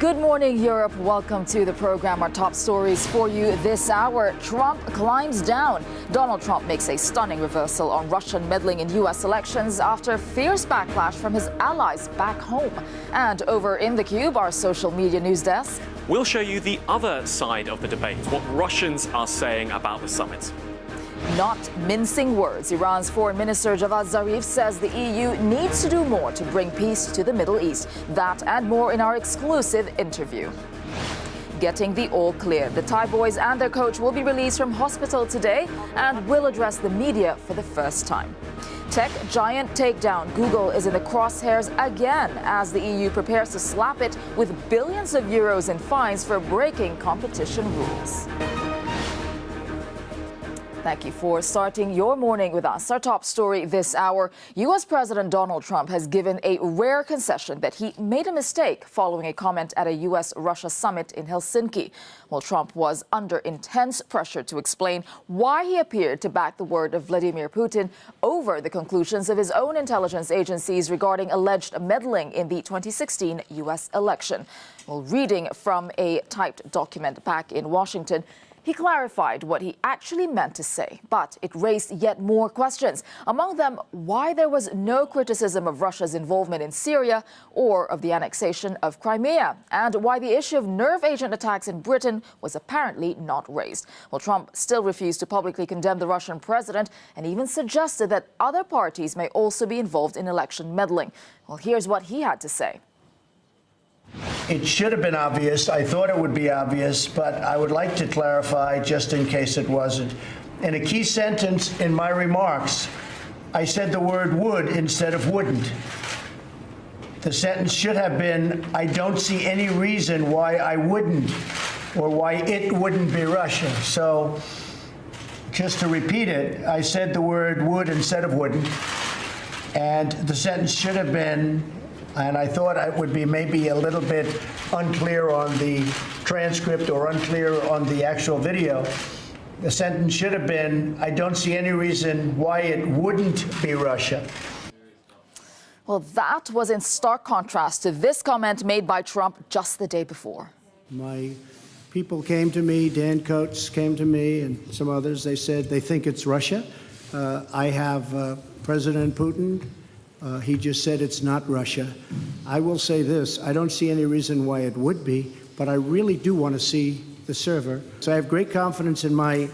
Good morning, Europe. Welcome to the program. Our top stories for you this hour. Trump climbs down. Donald Trump makes a stunning reversal on Russian meddling in U.S. elections after fierce backlash from his allies back home. And over in the Cube, our social media news desk. We'll show you the other side of the debate, what Russians are saying about the summit. Not mincing words, Iran's Foreign Minister Javad Zarif says the EU needs to do more to bring peace to the Middle East. That and more in our exclusive interview. Getting the all clear. The Thai boys and their coach will be released from hospital today and will address the media for the first time. Tech giant takedown. Google is in the crosshairs again as the EU prepares to slap it with billions of euros in fines for breaking competition rules. Thank you for starting your morning with us. Our top story this hour, U.S. President Donald Trump has given a rare concession that he made a mistake following a comment at a U.S.-Russia summit in Helsinki. Well, Trump was under intense pressure to explain why he appeared to back the word of Vladimir Putin over the conclusions of his own intelligence agencies regarding alleged meddling in the 2016 U.S. election. Well, reading from a typed document back in Washington, he clarified what he actually meant to say, but it raised yet more questions. Among them, why there was no criticism of Russia's involvement in Syria or of the annexation of Crimea, and why the issue of nerve agent attacks in Britain was apparently not raised. Well, Trump still refused to publicly condemn the Russian president and even suggested that other parties may also be involved in election meddling. Well, here's what he had to say. It should have been obvious. I thought it would be obvious, but I would like to clarify just in case it wasn't. In a key sentence in my remarks, I said the word would instead of wouldn't. The sentence should have been, I don't see any reason why I wouldn't or why it wouldn't be Russia. So just to repeat it, I said the word would instead of wouldn't. And the sentence should have been, and I thought it would be maybe a little bit unclear on the transcript or unclear on the actual video. The sentence should have been, I don't see any reason why it wouldn't be Russia. Well, that was in stark contrast to this comment made by Trump just the day before. My people came to me, Dan Coates came to me, and some others. They said they think it's Russia. I have President Putin. He just said it's not Russia. I will say this, I don't see any reason why it would be, but I really do want to see the server. So I have great confidence in my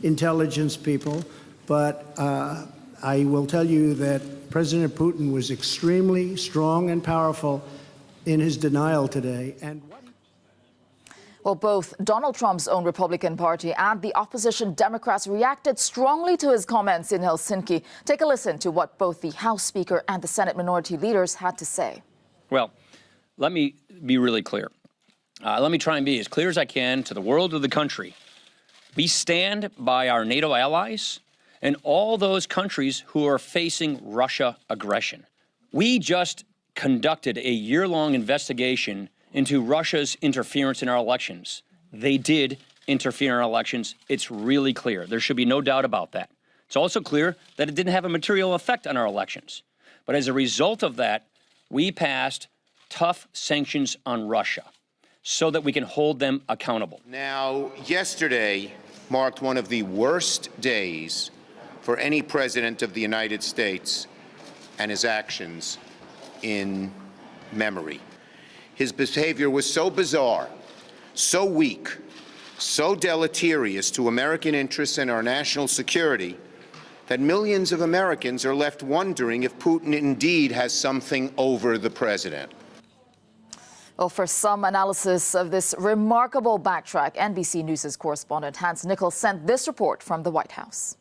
intelligence people, but I will tell you that President Putin was extremely strong and powerful in his denial today. And Well, both Donald Trump's own Republican Party and the opposition Democrats reacted strongly to his comments in Helsinki. Take a listen to what both the House Speaker and the Senate Minority Leaders had to say. Well, let me be really clear. Let me try and be as clear as I can to the world, to the country. We stand by our NATO allies and all those countries who are facing Russia aggression. We just conducted a year-long investigation into Russia's interference in our elections. They did interfere in our elections. It's really clear. There should be no doubt about that. It's also clear that it didn't have a material effect on our elections. But as a result of that, we passed tough sanctions on Russia so that we can hold them accountable. Now, yesterday marked one of the worst days for any president of the United States and his actions in memory. His behavior was so bizarre, so weak, so deleterious to American interests and our national security that millions of Americans are left wondering if Putin indeed has something over the president. Well, for some analysis of this remarkable backtrack, NBC News' correspondent Hans Nichols sent this report from the White House.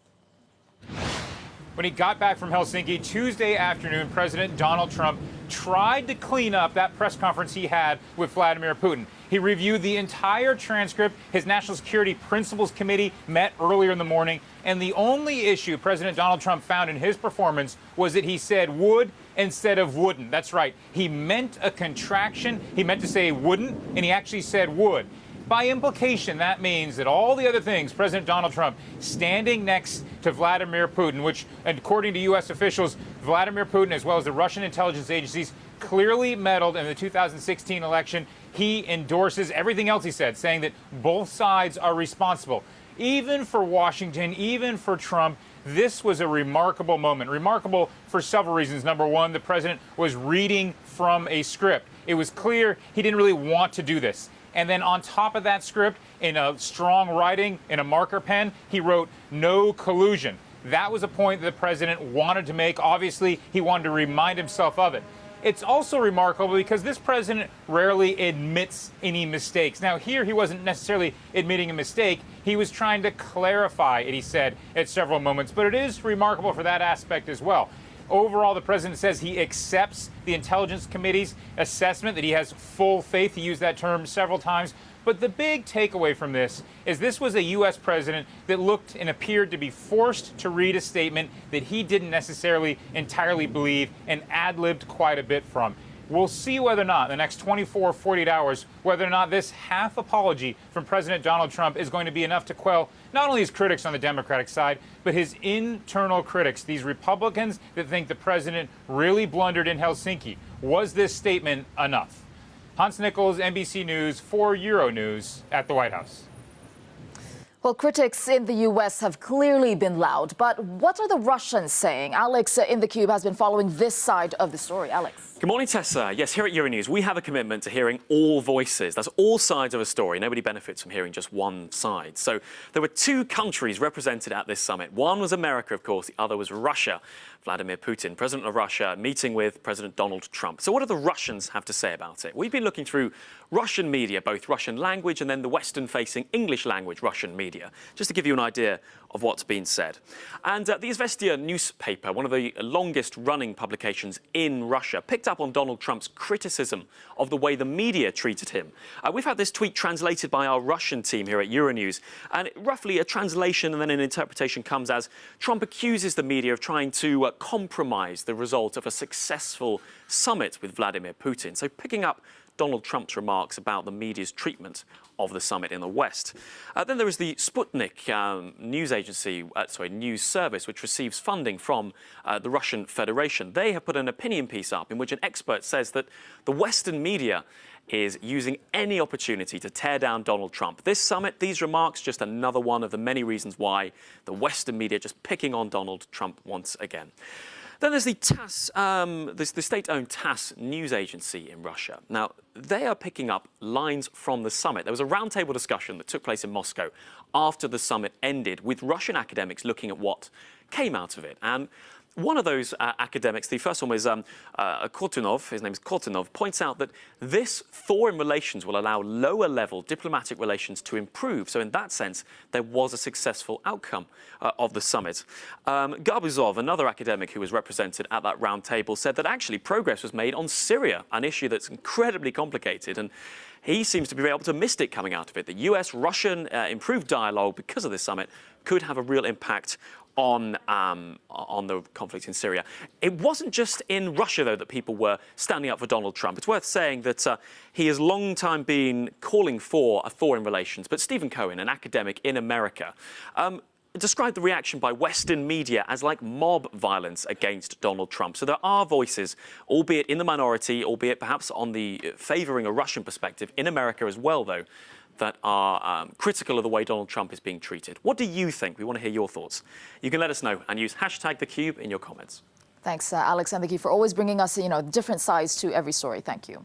When he got back from Helsinki Tuesday afternoon, President Donald Trump tried to clean up that press conference he had with Vladimir Putin. He reviewed the entire transcript. His National Security Principles Committee met earlier in the morning, and the only issue President Donald Trump found in his performance was that he said would instead of wouldn't. That's right. He meant a contraction. He meant to say wouldn't, and he actually said would. By implication, that means that all the other things President Donald Trump standing next to Vladimir Putin, which, according to U.S. officials, Vladimir Putin, as well as the Russian intelligence agencies, clearly meddled in the 2016 election. He endorses everything else he said, saying that both sides are responsible. Even for Washington, even for Trump, this was a remarkable moment. Remarkable for several reasons. Number one, the president was reading from a script. It was clear he didn't really want to do this. And then on top of that script, in a strong writing, in a marker pen, he wrote, "No collusion." That was a point that the president wanted to make. Obviously, he wanted to remind himself of it. It's also remarkable because this president rarely admits any mistakes. Now, here he wasn't necessarily admitting a mistake. He was trying to clarify it, he said, at several moments. But it is remarkable for that aspect as well. Overall, the president says he accepts the Intelligence Committee's assessment, that he has full faith. He used that term several times. But the big takeaway from this was a U.S. president that looked and appeared to be forced to read a statement that he didn't necessarily entirely believe and ad-libbed quite a bit from. We'll see whether or not in the next 24 or 48 hours, whether or not this half apology from President Donald Trump is going to be enough to quell not only his critics on the Democratic side, but his internal critics, these Republicans that think the president really blundered in Helsinki. Was this statement enough? Hans Nichols, NBC News for Euronews at the White House. Well, critics in the U.S. have clearly been loud, but what are the Russians saying? Alex in the Cube has been following this side of the story. Alex. Good morning, Tessa. Yes, here at Euronews, we have a commitment to hearing all voices. That's all sides of a story. Nobody benefits from hearing just one side. So there were two countries represented at this summit. One was America, of course. The other was Russia. Vladimir Putin, president of Russia, meeting with President Donald Trump. So what do the Russians have to say about it? We've been looking through Russian media, both Russian language and then the Western-facing English language Russian media, just to give you an idea of what's been said. And the Izvestia newspaper, one of the longest-running publications in Russia, picked up on Donald Trump's criticism of the way the media treated him. We've had this tweet translated by our Russian team here at Euronews, and roughly a translation and then an interpretation comes as Trump accuses the media of trying to compromise the result of a successful summit with Vladimir Putin. So picking up Donald Trump's remarks about the media's treatment of the summit in the West. Then there is the Sputnik news service, which receives funding from the Russian Federation. They have put an opinion piece up in which an expert says that the Western media is using any opportunity to tear down Donald Trump. This summit, these remarks, just another one of the many reasons why the Western media just picking on Donald Trump once again. Then there's the TASS, the state-owned TASS news agency in Russia. Now, they are picking up lines from the summit. There was a roundtable discussion that took place in Moscow after the summit ended, with Russian academics looking at what came out of it. And one of those academics, the first one was Kortunov, his name is Kortunov, points out that this thaw in relations will allow lower-level diplomatic relations to improve. So in that sense, there was a successful outcome of the summit. Garbuzov, another academic who was represented at that round table, said that actually progress was made on Syria, an issue that's incredibly complicated. And he seems to be very optimistic coming out of it. The US-Russian improved dialogue because of this summit could have a real impact on the conflict in Syria. It wasn't just in Russia, though, that people were standing up for Donald Trump. It's worth saying that he has long time been calling for a thaw in relations. But Stephen Cohen, an academic in America, described the reaction by Western media as like mob violence against Donald Trump. So there are voices, albeit in the minority, albeit perhaps on the favouring a Russian perspective, in America as well, though, that are critical of the way Donald Trump is being treated. What do you think? We want to hear your thoughts. You can let us know and use #TheCube in your comments. Thanks, Alex, and thank you for always bringing us, different sides to every story. Thank you.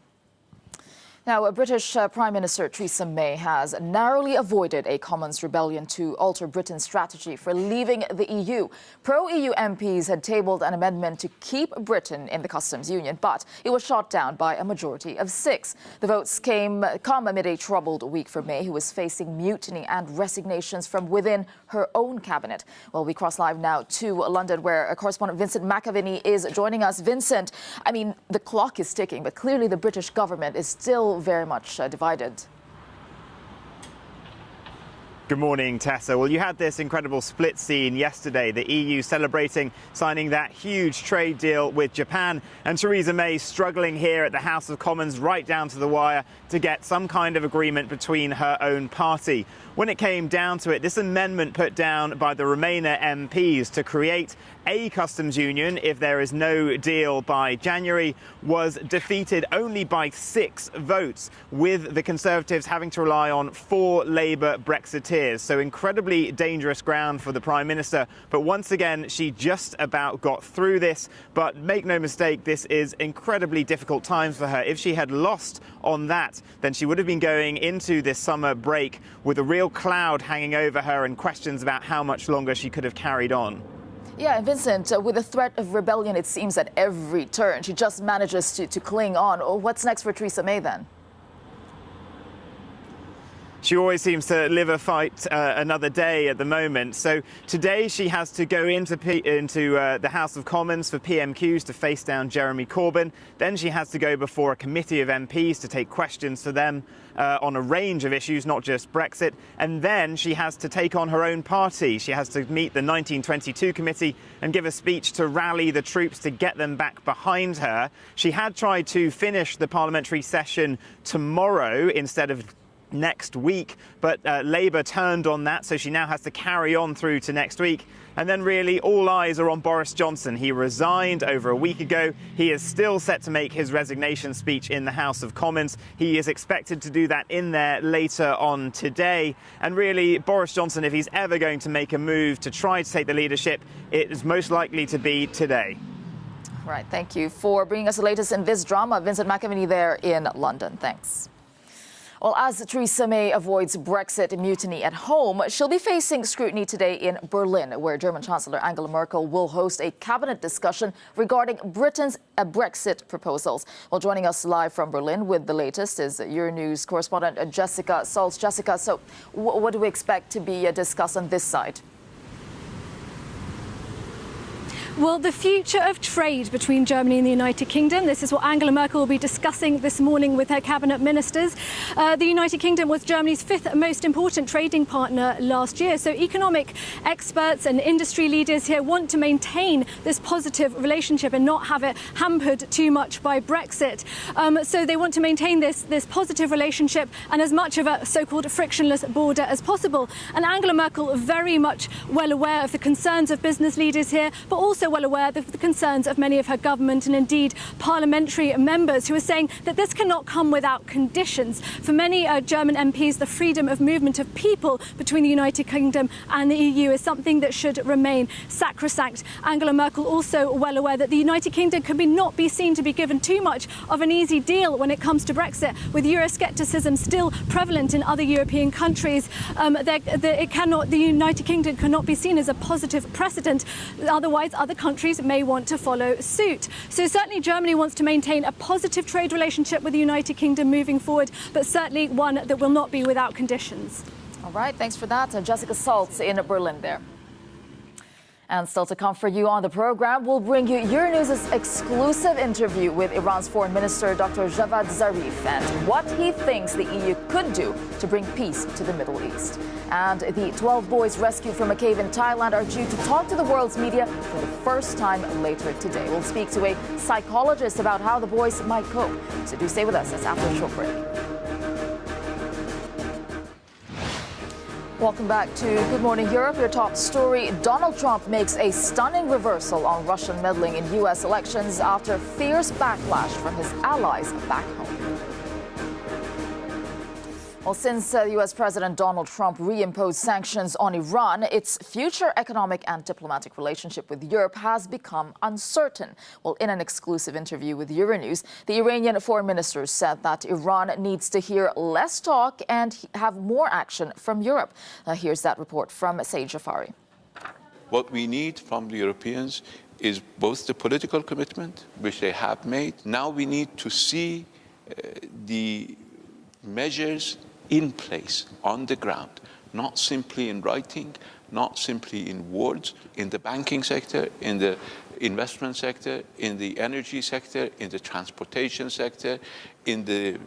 Now, British Prime Minister Theresa May has narrowly avoided a Commons rebellion to alter Britain's strategy for leaving the EU. Pro-EU MPs had tabled an amendment to keep Britain in the customs union, but it was shot down by a majority of 6. The votes come amid a troubled week for May, who was facing mutiny and resignations from within her own cabinet. Well, we cross live now to London, where correspondent Vincent McAviney is joining us. Vincent, I mean, the clock is ticking, but clearly the British government is still very much divided. Good morning, Tessa. Well, you had this incredible split scene yesterday, the EU celebrating signing that huge trade deal with Japan, and Theresa May struggling here at the House of Commons right down to the wire to get some kind of agreement between her own party. When it came down to it, this amendment put down by the Remainer MPs to create a customs union if there is no deal by January was defeated only by 6 votes, with the Conservatives having to rely on 4 Labour Brexiteers. So incredibly dangerous ground for the Prime Minister. But once again, she just about got through this. But make no mistake, this is incredibly difficult times for her. If she had lost on that, then she would have been going into this summer break with a real cloud hanging over her and questions about how much longer she could have carried on. Yeah, and Vincent, with the threat of rebellion, it seems at every turn, she just manages to cling on. What's next for Theresa May then? She always seems to live a fight another day at the moment. So today she has to go into the House of Commons for PMQs to face down Jeremy Corbyn. Then she has to go before a committee of MPs to take questions to them on a range of issues, not just Brexit. And then she has to take on her own party. She has to meet the 1922 committee and give a speech to rally the troops to get them back behind her. She had tried to finish the parliamentary session tomorrow instead of next week, but Labour turned on that, so she now has to carry on through to next week. And then really all eyes are on Boris Johnson. He resigned over a week ago. He is still set to make his resignation speech in the House of Commons. He is expected to do that in there later on today. And really, Boris Johnson, if he's ever going to make a move to try to take the leadership, it is most likely to be today. Right, thank you for bringing us the latest in this drama. Vincent McAvenny there in London. Thanks. Well, as Theresa May avoids Brexit mutiny at home, she'll be facing scrutiny today in Berlin, where German Chancellor Angela Merkel will host a cabinet discussion regarding Britain's Brexit proposals. Well, joining us live from Berlin with the latest is Euronews correspondent Jessica Saltz. Jessica, so what do we expect to be discussed on this side? Well, the future of trade between Germany and the United Kingdom. This is what Angela Merkel will be discussing this morning with her cabinet ministers. The United Kingdom was Germany's 5th most important trading partner last year. So economic experts and industry leaders here want to maintain this positive relationship and not have it hampered too much by Brexit. So they want to maintain this positive relationship and as much of a so-called frictionless border as possible. And Angela Merkel very much well aware of the concerns of business leaders here, but also well aware of the concerns of many of her government and indeed parliamentary members who are saying that this cannot come without conditions. For many German MPs, the freedom of movement of people between the United Kingdom and the EU is something that should remain sacrosanct. Angela Merkel also well aware that the United Kingdom can not be seen to be given too much of an easy deal when it comes to Brexit, with Euroscepticism still prevalent in other European countries. The United Kingdom cannot be seen as a positive precedent. Otherwise, other countries may want to follow suit. So certainly Germany wants to maintain a positive trade relationship with the United Kingdom moving forward, but certainly one that will not be without conditions. All right, thanks for that. Jessica Saltz in Berlin there. And still to come for you on the program, we'll bring you Euronews' exclusive interview with Iran's Foreign Minister Dr. Javad Zarif and what he thinks the EU could do to bring peace to the Middle East. And the 12 boys rescued from a cave in Thailand are due to talk to the world's media for the first time later today. We'll speak to a psychologist about how the boys might cope. So do stay with us. It's after a short break. Welcome back to Good Morning Europe. Your top story, Donald Trump makes a stunning reversal on Russian meddling in U.S. elections after fierce backlash from his allies back home. Well, since U.S. President Donald Trump reimposed sanctions on Iran, its future economic and diplomatic relationship with Europe has become uncertain. Well, in an exclusive interview with Euronews, the Iranian foreign minister said that Iran needs to hear less talk and have more action from Europe. Here's that report from Saeed Jafari. What we need from the Europeans is both the political commitment, which they have made. Now we need to see the measures in place on the ground, not simply in writing, not simply in words, in the banking sector, in the investment sector, in the energy sector, in the transportation sector, in the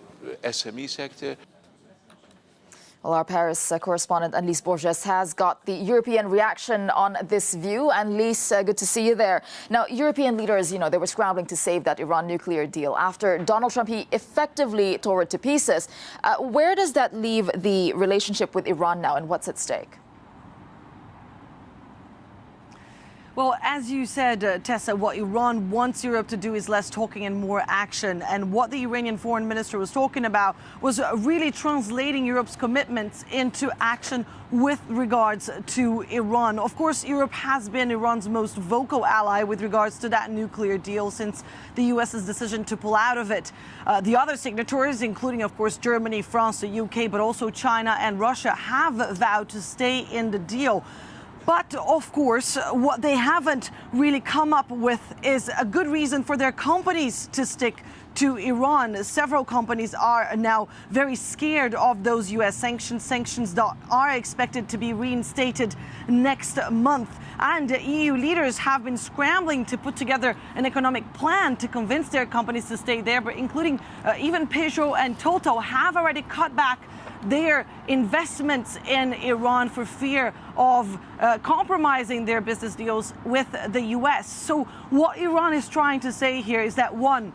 SME sector. Well, our Paris correspondent Annelise Borges has got the European reaction on this view. Annelise, good to see you there. Now, European leaders, they were scrambling to save that Iran nuclear deal after Donald Trump, he effectively tore it to pieces. Where does that leave the relationship with Iran now, and what's at stake? Well, as you said, Tessa, what Iran wants Europe to do is less talking and more action. And what the Iranian foreign minister was talking about was really translating Europe's commitments into action with regards to Iran. Of course, Europe has been Iran's most vocal ally with regards to that nuclear deal since the U.S.'s decision to pull out of it. The other signatories, including, of course, Germany, France, the U.K., but also China and Russia, have vowed to stay in the deal. But, of course, what they haven't really come up with is a good reason for their companies to stick to Iran. Several companies are now very scared of those U.S. sanctions that are expected to be reinstated next month. And EU leaders have been scrambling to put together an economic plan to convince their companies to stay there, but including even Peugeot and Total have already cut back their investments in Iran for fear of compromising their business deals with the U.S. So what Iran is trying to say here is that, one,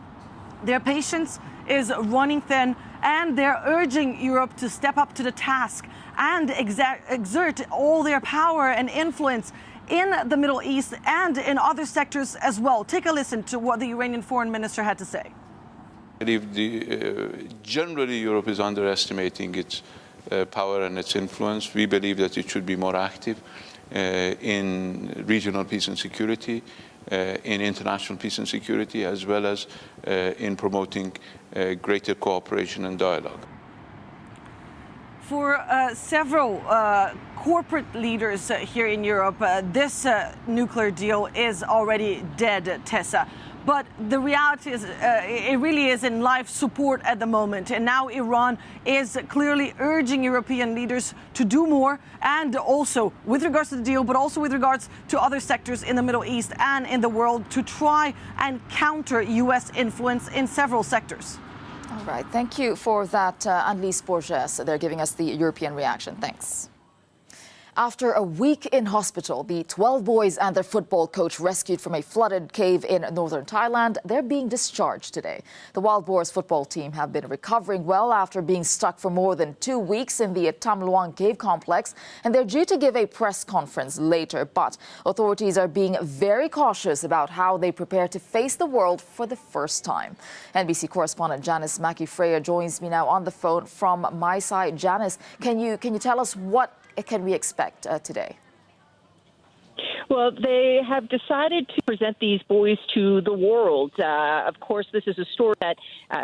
their patience is running thin, and they're urging Europe to step up to the task and exert all their power and influence in the Middle East and in other sectors as well. Take a listen to what the Iranian foreign minister had to say. I believe generally Europe is underestimating its power and its influence. We believe that it should be more active in regional peace and security, in international peace and security, as well as in promoting greater cooperation and dialogue. For several corporate leaders here in Europe, this nuclear deal is already dead, Tessa. But the reality is it really is in life support at the moment. And now Iran is clearly urging European leaders to do more, and also with regards to the deal, but also with regards to other sectors in the Middle East and in the world to try and counter U.S. influence in several sectors. All right. Thank you for that, Annelise Borges. They're giving us the European reaction. Thanks. After a week in hospital, the 12 boys and their football coach rescued from a flooded cave in northern Thailand, they're being discharged today. The Wild Boars football team have been recovering well after being stuck for more than 2 weeks in the Tam Luang cave complex, and they're due to give a press conference later. But authorities are being very cautious about how they prepare to face the world for the first time. NBC correspondent Janice Mackey-Freya joins me now on the phone from my side. Janice, can you tell us what can we expect today? Well, they have decided to present these boys to the world. Of course, this is a story that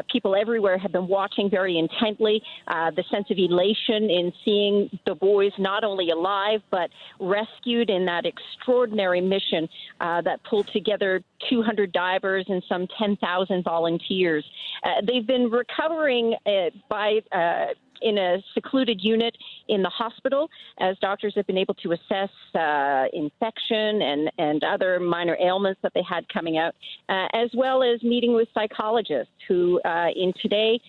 people everywhere have been watching very intently. The sense of elation in seeing the boys not only alive, but rescued in that extraordinary mission that pulled together 200 divers and some 10,000 volunteers. They've been recovering in a secluded unit in the hospital, as doctors have been able to assess infection and other minor ailments that they had coming out, as well as meeting with psychologists who, in today,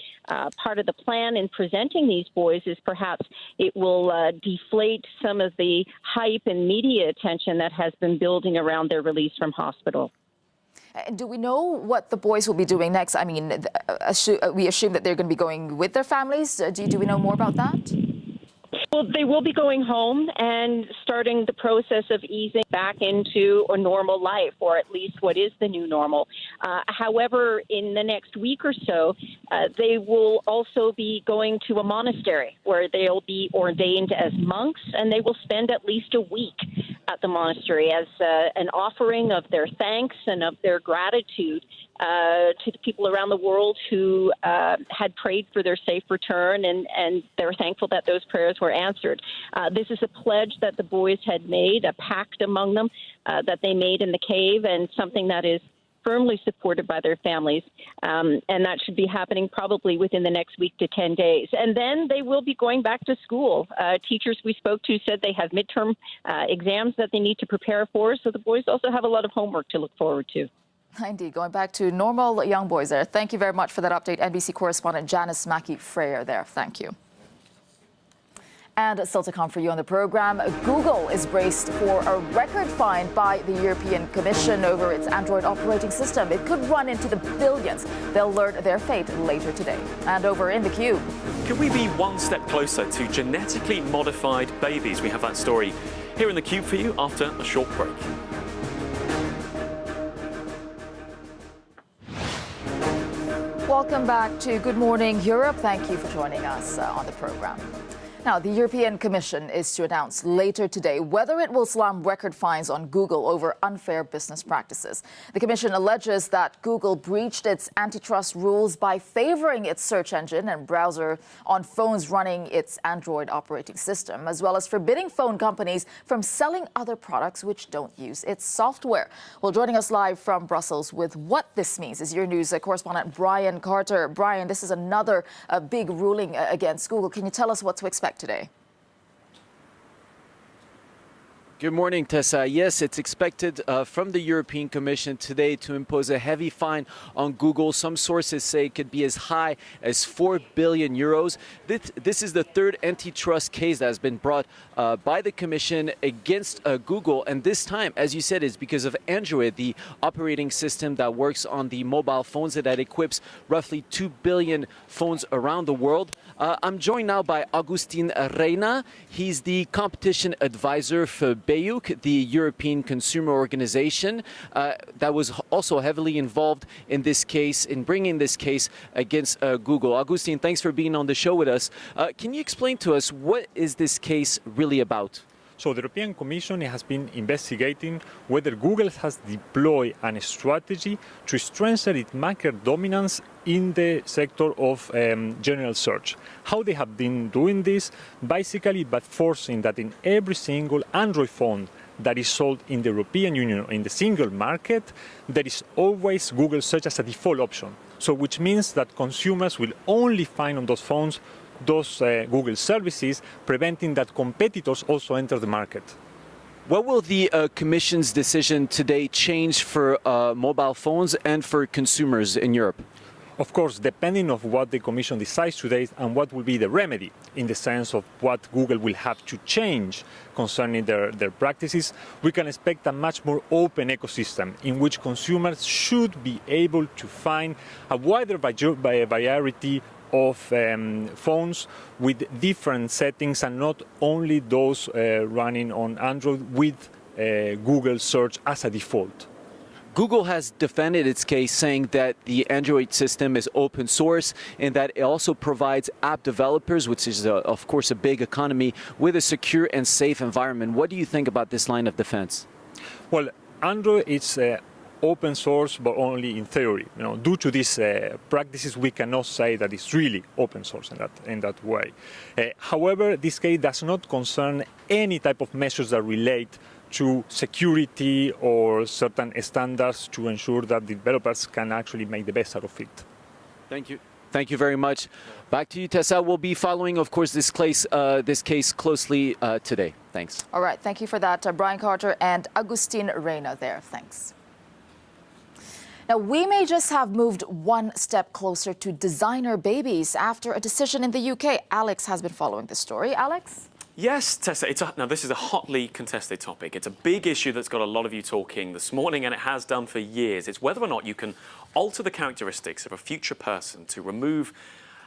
part of the plan in presenting these boys is perhaps it will deflate some of the hype and media attention that has been building around their release from hospital. Do we know what the boys will be doing next? I mean, we assume that they're going to be going with their families. Do we know more about that? Well, they will be going home and starting the process of easing back into a normal life, or at least what is the new normal. However, in the next week or so, they will also be going to a monastery where they'll be ordained as monks, and they will spend at least a week at the monastery as an offering of their thanks and of their gratitude to the people around the world who had prayed for their safe return, and they're thankful that those prayers were answered. This is a pledge that the boys had made, a pact among them that they made in the cave, and something that is firmly supported by their families, and that should be happening probably within the next week to 10 days. And then they will be going back to school. Teachers we spoke to said they have midterm exams that they need to prepare for, so the boys also have a lot of homework to look forward to. Indeed, going back to normal young boys there. Thank you very much for that update. NBC correspondent Janice Mackey-Freya there. Thank you. And still to come for you on the program, Google is braced for a record fine by the European Commission over its Android operating system. It could run into the billions. They'll learn their fate later today. And over in the Cube. Could we be one step closer to genetically modified babies? We have that story here in the Cube for you after a short break. Welcome back to Good Morning Europe. Thank you for joining us on the program. Now, the European Commission is to announce later today whether it will slam record fines on Google over unfair business practices. The Commission alleges that Google breached its antitrust rules by favoring its search engine and browser on phones running its Android operating system, as well as forbidding phone companies from selling other products which don't use its software. Well, joining us live from Brussels with what this means is your news correspondent Brian Carter. Brian, this is another big ruling against Google. Can you tell us what to expect today? Good morning, Tesa. Yes, it's expected from the European Commission today to impose a heavy fine on Google. Some sources say it could be as high as 4 billion euros. This is the third antitrust case that has been brought by the Commission against Google. And this time, as you said, is because of Android, the operating system that works on the mobile phones and that equips roughly 2 billion phones around the world. I'm joined now by Agustin Reina. He's the competition advisor for BEUC, the European Consumer Organization, that was also heavily involved in this case, in bringing this case against Google. Agustin, thanks for being on the show with us. Can you explain to us what is this case really about? So the European Commission has been investigating whether Google has deployed a strategy to strengthen its market dominance in the sector of general search. How they have been doing this? Basically by forcing that in every single Android phone that is sold in the European Union in the single market, there is always Google search as a default option. So which means that consumers will only find on those phones those Google services, preventing that competitors also enter the market. What will the Commission's decision today change for mobile phones and for consumers in Europe? Of course, depending on what the Commission decides today and what will be the remedy, in the sense of what Google will have to change concerning their practices, we can expect a much more open ecosystem in which consumers should be able to find a wider variety of phones with different settings and not only those running on Android with Google search as a default. Google has defended its case, saying that the Android system is open source and that it also provides app developers, which is, of course, a big economy, with a secure and safe environment. What do you think about this line of defense? Well, Android is open source, but only in theory. Due to these practices, we cannot say that it's really open source in that way. However, this case does not concern any type of measures that relate to security or certain standards to ensure that developers can actually make the best out of it. Thank you. Thank you very much. Back to you, Tesa. We'll be following, of course, this case closely today. Thanks. All right. Thank you for that, Brian Carter and Agustin Reina there. Thanks. Now, we may just have moved one step closer to designer babies after a decision in the UK. Alex has been following the story. Alex? Yes, Tessa. Now, this is a hotly contested topic. It's a big issue that's got a lot of you talking this morning, and it has done for years. It's whether or not you can alter the characteristics of a future person to remove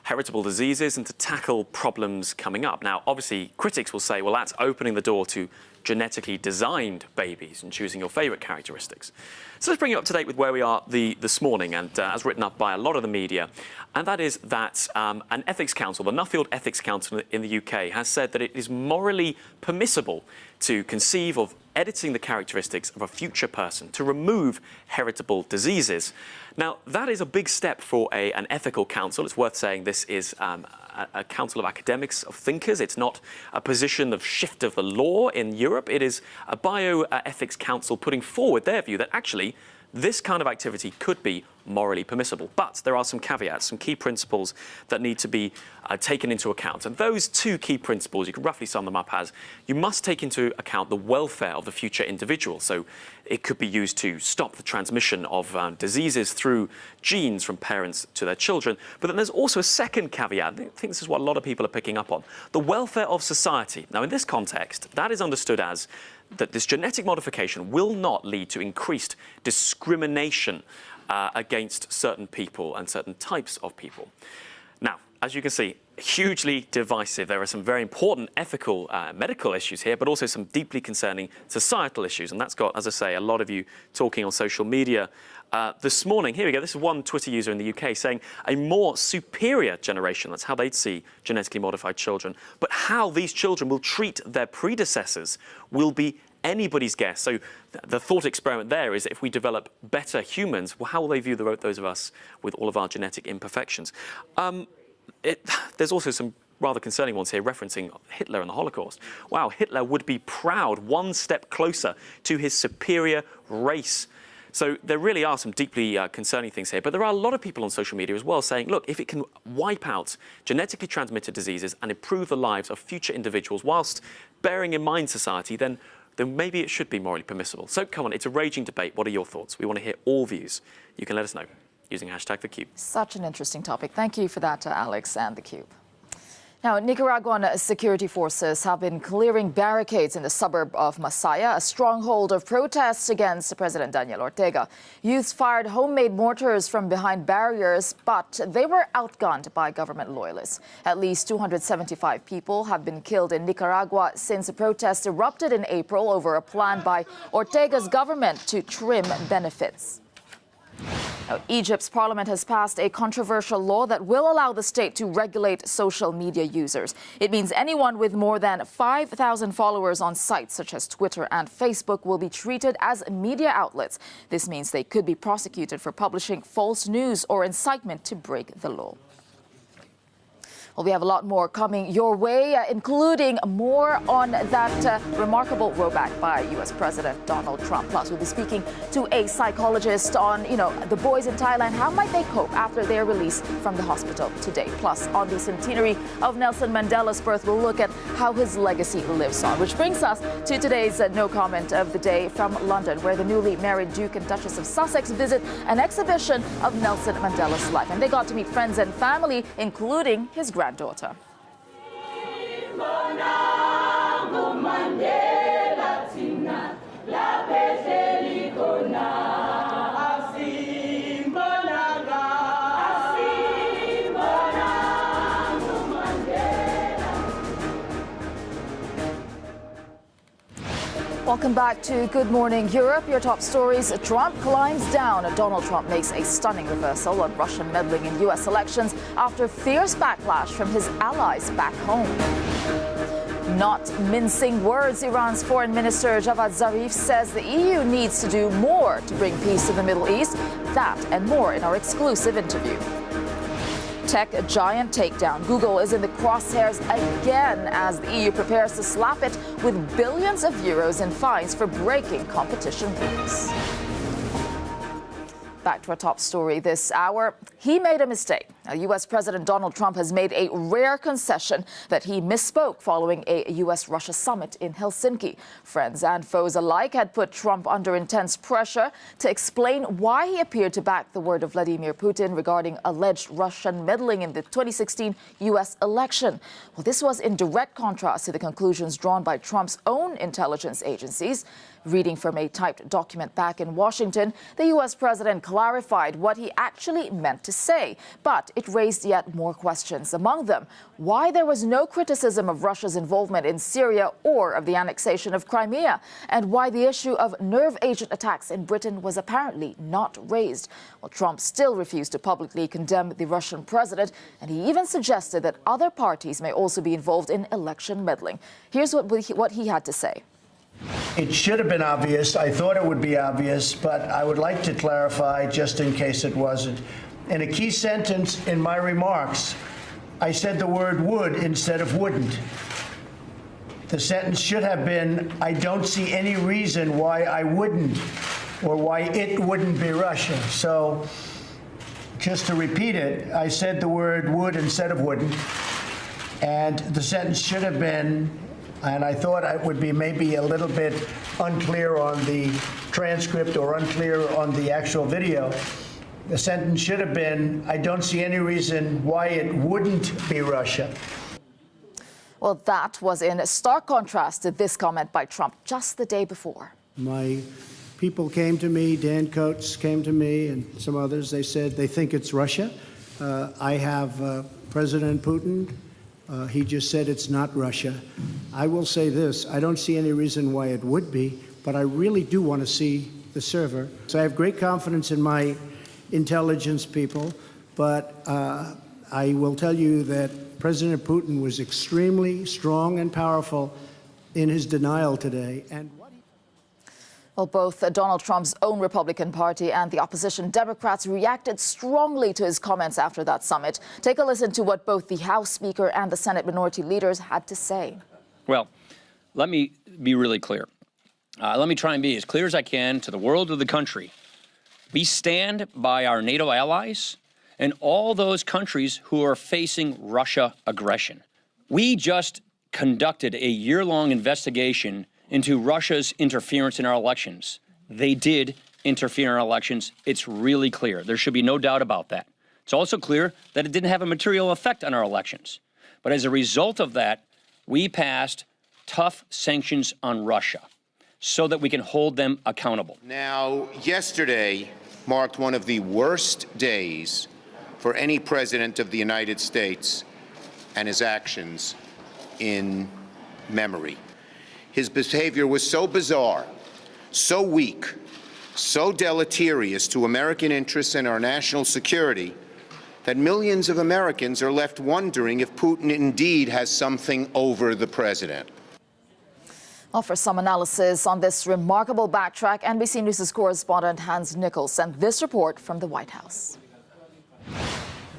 heritable diseases and to tackle problems coming up. Now, obviously, critics will say, well, that's opening the door to genetically designed babies and choosing your favourite characteristics. So let's bring you up to date with where we are this morning, and as written up by a lot of the media, and that is that an ethics council, the Nuffield Ethics Council in the UK, has said that it is morally permissible to conceive of editing the characteristics of a future person to remove heritable diseases. Now, that is a big step for an ethical council. It's worth saying this is a council of academics, of thinkers. It's not a position of shift of the law in Europe. It is a bioethics council putting forward their view that actually this kind of activity could be morally permissible. But there are some caveats, some key principles that need to be taken into account. And those two key principles, you can roughly sum them up as, you must take into account the welfare of the future individual. So it could be used to stop the transmission of diseases through genes from parents to their children. But then there's also a second caveat. I think this is what a lot of people are picking up on. The welfare of society. Now, in this context, that is understood as that this genetic modification will not lead to increased discrimination against certain people and certain types of people. Now, as you can see, hugely divisive. There are some very important ethical, medical issues here, but also some deeply concerning societal issues. And that's got, as I say, a lot of you talking on social media this morning. Here we go. This is one Twitter user in the UK saying a more superior generation. That's how they'd see genetically modified children. But how these children will treat their predecessors will be anybody's guess. So the thought experiment there is if we develop better humans, well, how will they view those of us with all of our genetic imperfections? There's also some rather concerning ones here referencing Hitler and the Holocaust. Wow, Hitler would be proud one step closer to his superior race. So there really are some deeply concerning things here. But there are a lot of people on social media as well saying, look, if it can wipe out genetically transmitted diseases and improve the lives of future individuals whilst bearing in mind society, then maybe it should be morally permissible. So come on, it's a raging debate. What are your thoughts? We want to hear all views. You can let us know using hashtag theCUBE. Such an interesting topic. Thank you for that, Alex and theCUBE. Now, Nicaraguan security forces have been clearing barricades in the suburb of Masaya, a stronghold of protests against President Daniel Ortega. Youths fired homemade mortars from behind barriers, but they were outgunned by government loyalists. At least 275 people have been killed in Nicaragua since the protests erupted in April over a plan by Ortega's government to trim benefits. Now, Egypt's parliament has passed a controversial law that will allow the state to regulate social media users. It means anyone with more than 5,000 followers on sites such as Twitter and Facebook will be treated as media outlets. This means they could be prosecuted for publishing false news or incitement to break the law. Well, we have a lot more coming your way, including more on that remarkable rollback by U.S. President Donald Trump. Plus, we'll be speaking to a psychologist on, the boys in Thailand. How might they cope after their release from the hospital today? Plus, on the centenary of Nelson Mandela's birth, we'll look at how his legacy lives on. Which brings us to today's no comment of the day from London, where the newly married Duke and Duchess of Sussex visit an exhibition of Nelson Mandela's life. And they got to meet friends and family, including his granddaughter. Welcome back to Good Morning Europe. Your top stories. Trump climbs down. Donald Trump makes a stunning reversal on Russian meddling in U.S. elections after fierce backlash from his allies back home. Not mincing words, Iran's Foreign Minister Javad Zarif says the EU needs to do more to bring peace to the Middle East. That and more in our exclusive interview. Tech giant takedown. Google is in the crosshairs again as the EU prepares to slap it with billions of euros in fines for breaking competition rules. Back to our top story this hour. He made a mistake. Now, U.S. President Donald Trump has made a rare concession that he misspoke following a U.S.-Russia summit in Helsinki. Friends and foes alike had put Trump under intense pressure to explain why he appeared to back the word of Vladimir Putin regarding alleged Russian meddling in the 2016 U.S. election. Well, this was in direct contrast to the conclusions drawn by Trump's own intelligence agencies. Reading from a typed document back in Washington, the U.S. president clarified what he actually meant to say, but it raised yet more questions. Among them, why there was no criticism of Russia's involvement in Syria or of the annexation of Crimea, and why the issue of nerve agent attacks in Britain was apparently not raised. Well, Trump still refused to publicly condemn the Russian president, and he even suggested that other parties may also be involved in election meddling. Here's what he had to say. It should have been obvious. I thought it would be obvious, but I would like to clarify just in case it wasn't. In a key sentence in my remarks, I said the word would instead of wouldn't. The sentence should have been, I don't see any reason why I wouldn't or why it wouldn't be Russia. So just to repeat it, I said the word would instead of wouldn't, and the sentence should have been, and I thought it would be maybe a little bit unclear on the transcript or unclear on the actual video. The sentence should have been, I don't see any reason why it wouldn't be Russia. Well, that was in stark contrast to this comment by Trump just the day before. My people came to me, Dan Coates came to me, and some others. They said they think it's Russia. I have President Putin. He just said it's not Russia. I will say this, I don't see any reason why it would be, but I really do want to see the server. So I have great confidence in my intelligence people, but I will tell you that President Putin was extremely strong and powerful in his denial today. And well, both Donald Trump's own Republican Party and the opposition Democrats reacted strongly to his comments after that summit. Take a listen to what both the House Speaker and the Senate minority leaders had to say. Well, let me be really clear. Let me try and be as clear as I can to the world of the country. We stand by our NATO allies and all those countries who are facing Russia aggression. We just conducted a year-long investigation into Russia's interference in our elections. They did interfere in our elections. It's really clear. There should be no doubt about that. It's also clear that it didn't have a material effect on our elections. But as a result of that, we passed tough sanctions on Russia so that we can hold them accountable. Now, yesterday marked one of the worst days for any president of the United States and his actions in memory. His behavior was so bizarre, so weak, so deleterious to American interests and our national security that millions of Americans are left wondering if Putin indeed has something over the president. Well, for some analysis on this remarkable backtrack, NBC News' correspondent Hans Nichols sent this report from the White House.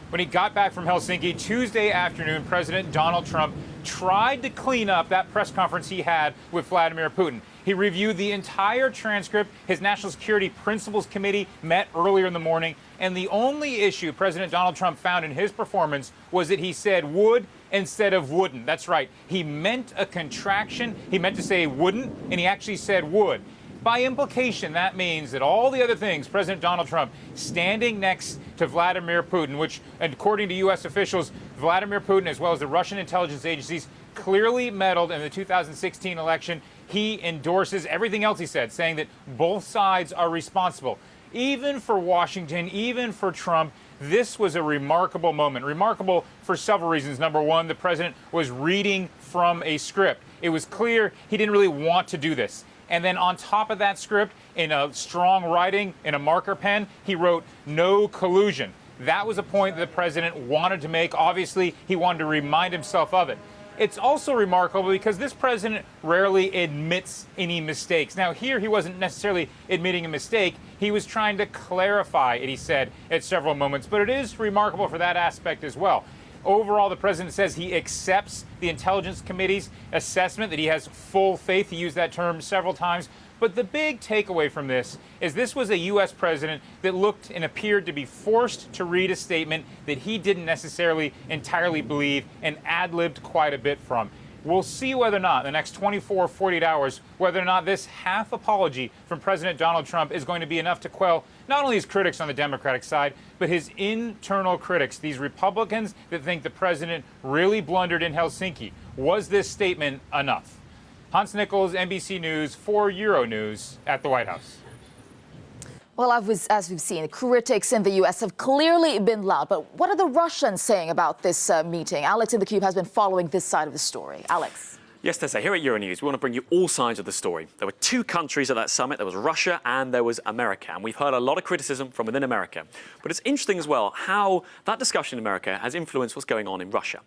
When he got back from Helsinki Tuesday afternoon, President Donald Trump tried to clean up that press conference he had with Vladimir Putin. He reviewed the entire transcript. His National Security Principles Committee met earlier in the morning, and the only issue President Donald Trump found in his performance was that he said would instead of wouldn't. That's right. He meant a contraction. He meant to say wouldn't, and he actually said would. By implication, that means that all the other things President Donald Trump standing next to Vladimir Putin, which, according to U.S. officials, Vladimir Putin, as well as the Russian intelligence agencies, clearly meddled in the 2016 election. He endorses everything else he said, saying that both sides are responsible. Even for Washington, even for Trump, this was a remarkable moment. Remarkable for several reasons. Number one, the president was reading from a script. It was clear he didn't really want to do this. And then on top of that script, in a strong writing, in a marker pen, he wrote, "No collusion." That was a point that the president wanted to make. Obviously, he wanted to remind himself of it. It's also remarkable because this president rarely admits any mistakes. Now, here he wasn't necessarily admitting a mistake. He was trying to clarify it, he said, at several moments. But it is remarkable for that aspect as well. Overall, the president says he accepts the Intelligence Committee's assessment, that he has full faith. He used that term several times. But the big takeaway from this was a U.S. president that looked and appeared to be forced to read a statement that he didn't necessarily entirely believe and ad-libbed quite a bit from. We'll see whether or not in the next 24 or 48 hours, whether or not this half apology from President Donald Trump is going to be enough to quell not only his critics on the Democratic side, but his internal critics, these Republicans that think the president really blundered in Helsinki. Was this statement enough? Hans Nichols, NBC News for Euronews at the White House. Well, as we've seen, critics in the U.S. have clearly been loud. But what are the Russians saying about this meeting? Alex in the Cube has been following this side of the story. Alex. Yes, Tesa, here at Euronews, we want to bring you all sides of the story. There were two countries at that summit. There was Russia and there was America. And we've heard a lot of criticism from within America. But it's interesting as well how that discussion in America has influenced what's going on in Russia.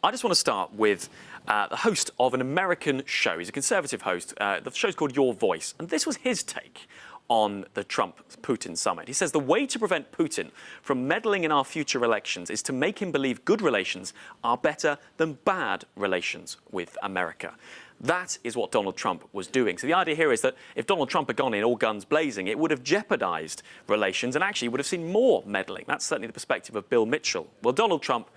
I just want to start with the host of an American show. He's a conservative host. The show's called Your Voice. And this was his take on the Trump-Putin summit. He says the way to prevent Putin from meddling in our future elections is to make him believe good relations are better than bad relations with America. That is what Donald Trump was doing. So the idea here is that if Donald Trump had gone in all guns blazing, it would have jeopardized relations and actually would have seen more meddling. That's certainly the perspective of Bill Mitchell. Well, Donald Trump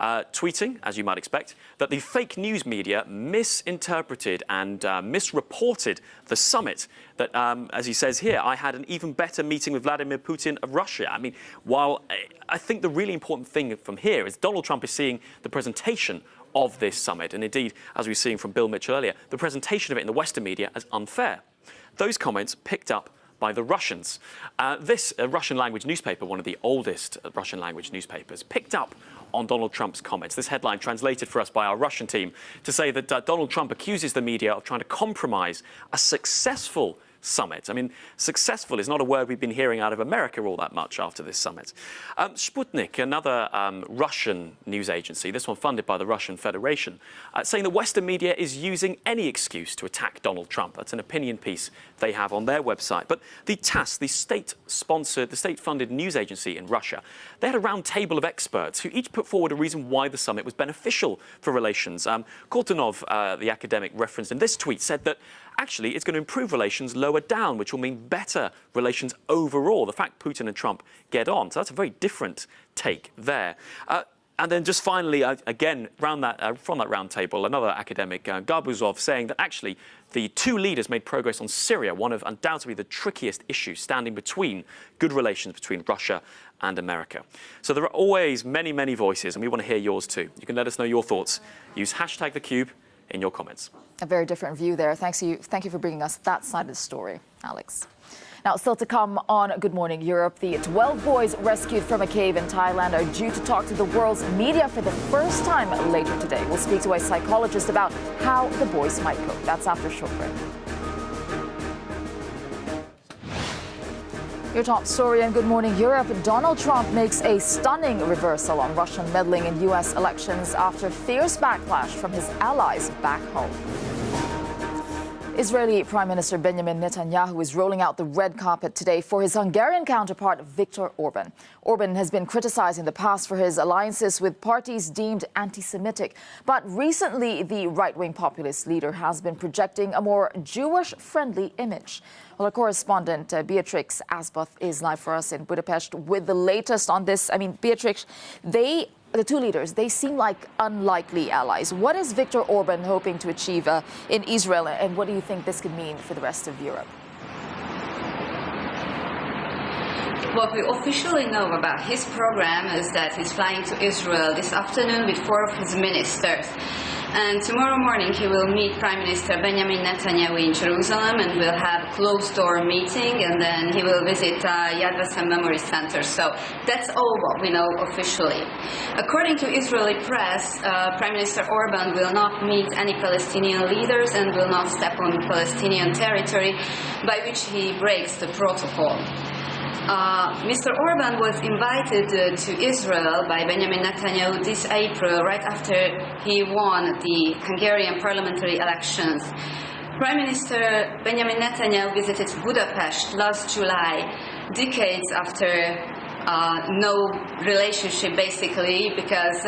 tweeting, as you might expect, that the fake news media misinterpreted and misreported the summit. That, as he says here, I had an even better meeting with Vladimir Putin of Russia. I mean, while I think the really important thing from here is Donald Trump is seeing the presentation of this summit, and indeed, as we were seeing from Bill Mitchell earlier, the presentation of it in the Western media as unfair. Those comments picked up by the Russians. This Russian language newspaper, one of the oldest Russian language newspapers, picked up on Donald Trump's comments. This headline translated for us by our Russian team to say that Donald Trump accuses the media of trying to compromise a successful summit. I mean, successful is not a word we've been hearing out of America all that much after this summit. Sputnik, another Russian news agency, this one funded by the Russian Federation, saying the Western media is using any excuse to attack Donald Trump. That's an opinion piece they have on their website. But the TASS, the state-sponsored, the state-funded news agency in Russia, they had a round table of experts who each put forward a reason why the summit was beneficial for relations. Kortunov, the academic referenced in this tweet, said that actually it's going to improve relations lower down, which will mean better relations overall. The fact Putin and Trump get on. So that's a very different take there. And then just finally, again, from that round table, another academic, Garbuzov, saying that actually the two leaders made progress on Syria, one of undoubtedly the trickiest issues standing between good relations between Russia and America. So there are always many, many voices, and we want to hear yours too. You can let us know your thoughts. Use #TheCube in your comments. A very different view there. Thank you for bringing us that side of the story, Alex. Now, still to come on Good Morning Europe, the 12 boys rescued from a cave in Thailand are due to talk to the world's media for the first time later today. We'll speak to a psychologist about how the boys might cope. That's after a short break. Your top story in Good Morning Europe. Donald Trump makes a stunning reversal on Russian meddling in U.S. elections after fierce backlash from his allies back home. Israeli Prime Minister Benjamin Netanyahu is rolling out the red carpet today for his Hungarian counterpart Viktor Orban. Orban has been criticized in the past for his alliances with parties deemed anti-Semitic. But recently, the right-wing populist leader has been projecting a more Jewish-friendly image. Well, our correspondent Beatrix Asboth is live for us in Budapest with the latest on this. I mean, Beatrix, the two leaders, they seem like unlikely allies. What is Viktor Orban hoping to achieve in Israel, and what do you think this could mean for the rest of Europe? What we officially know about his program is that he's flying to Israel this afternoon with 4 of his ministers. And tomorrow morning he will meet Prime Minister Benjamin Netanyahu in Jerusalem and will have a closed-door meeting, and then he will visit Yad Vashem Memory Center. So that's all what we know officially. According to Israeli press, Prime Minister Orban will not meet any Palestinian leaders and will not step on Palestinian territory, by which he breaks the protocol. Mr. Orban was invited to Israel by Benjamin Netanyahu this April, right after he won the Hungarian parliamentary elections. Prime Minister Benjamin Netanyahu visited Budapest last July, decades after no relationship, basically, because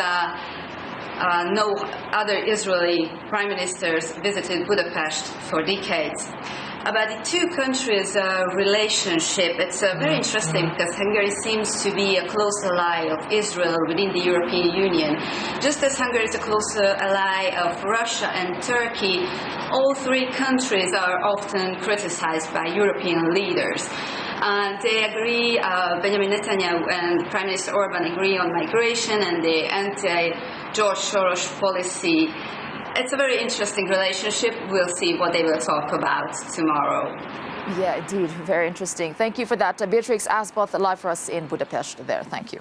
no other Israeli prime ministers visited Budapest for decades. About the two countries' relationship, it's very interesting because Hungary seems to be a close ally of Israel within the European Union. Just as Hungary is a close ally of Russia and Turkey, all three countries are often criticized by European leaders. They agree, Benjamin Netanyahu and Prime Minister Orban agree on migration and the anti-George Soros policy. It's a very interesting relationship. We'll see what they will talk about tomorrow. Yeah, indeed. Very interesting. Thank you for that. Beatrix Asboth, live for us in Budapest there. Thank you.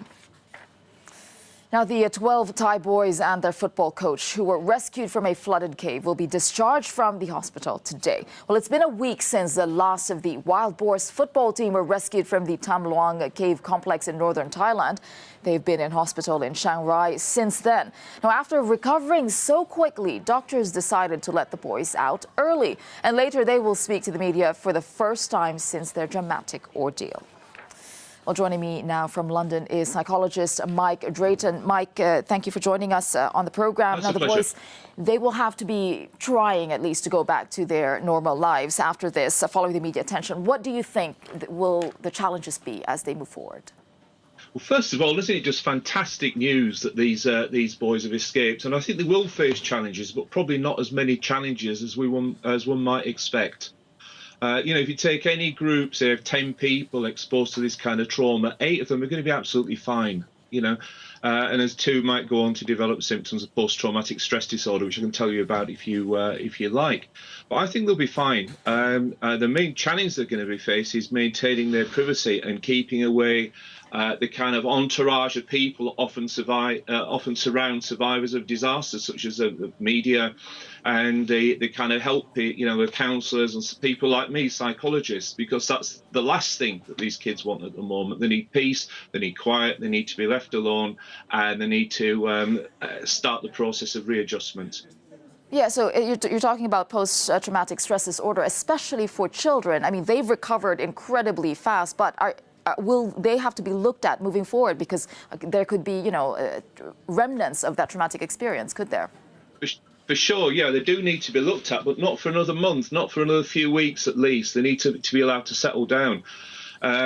Now, the 12 Thai boys and their football coach who were rescued from a flooded cave will be discharged from the hospital today. Well, it's been a week since the last of the Wild Boars football team were rescued from the Tam Luang cave complex in northern Thailand. They've been in hospital in Chiang Rai since then. Now, after recovering so quickly, doctors decided to let the boys out early. And later they will speak to the media for the first time since their dramatic ordeal. Well, joining me now from London is psychologist Mike Drayton. Mike, thank you for joining us on the program. Now, the boys, they will have to be trying at least to go back to their normal lives after this, following the media attention. What do you think will the challenges be as they move forward? Well, first of all, isn't it just fantastic news that these boys have escaped? And I think they will face challenges, but probably not as many challenges as one might expect. If you take any group, say, of 10 people exposed to this kind of trauma, 8 of them are going to be absolutely fine, and as 2 might go on to develop symptoms of post-traumatic stress disorder, which I can tell you about if you like. But I think they'll be fine. The main challenge they're going to be faced is maintaining their privacy and keeping away the kind of entourage of people often surround survivors of disasters, such as the media and the kind of help, the counsellors and people like me, psychologists, because that's the last thing that these kids want at the moment. They need peace, they need quiet, they need to be left alone, and they need to start the process of readjustment. Yeah, so you're talking about post-traumatic stress disorder, especially for children. I mean, they've recovered incredibly fast, but will they have to be looked at moving forward? Because there could be, remnants of that traumatic experience, could there? For sure, yeah, they do need to be looked at, but not for another month, not for another few weeks at least. They need to be allowed to settle down.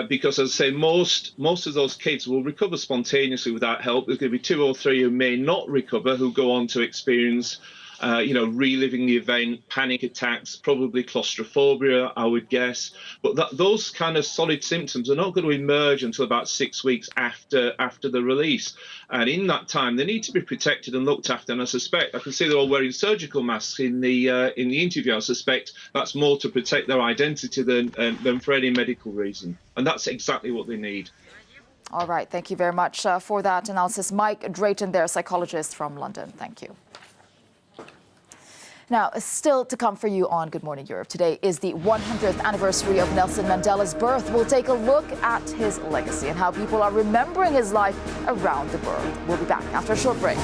Because, as I say, most of those kids will recover spontaneously without help. There's going to be 2 or 3 who may not recover, who go on to experience reliving the event, panic attacks, probably claustrophobia, I would guess. But those kind of solid symptoms are not going to emerge until about 6 weeks after the release. And in that time, they need to be protected and looked after. And I can see they're all wearing surgical masks in the interview. I suspect that's more to protect their identity than for any medical reason. And that's exactly what they need. All right. Thank you very much for that analysis. Mike Drayton there, psychologist from London. Thank you. Now, still to come for you on Good Morning Europe. Today is the 100th anniversary of Nelson Mandela's birth. We'll take a look at his legacy and how people are remembering his life around the world. We'll be back after a short break.